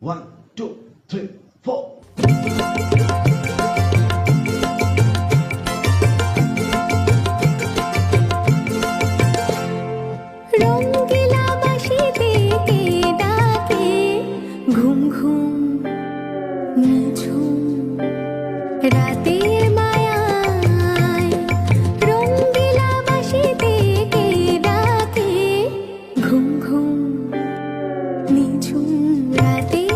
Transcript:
1, 2, 3, 4. রঙ্গিলা বাঁশিতে কে ডাকে ঘুম ঘুম নিঝুম রাতের মায়ায়। রঙ্গিলা বাঁশিতে কে ডাকে ঘুম ঘুম নিঝুম রাতের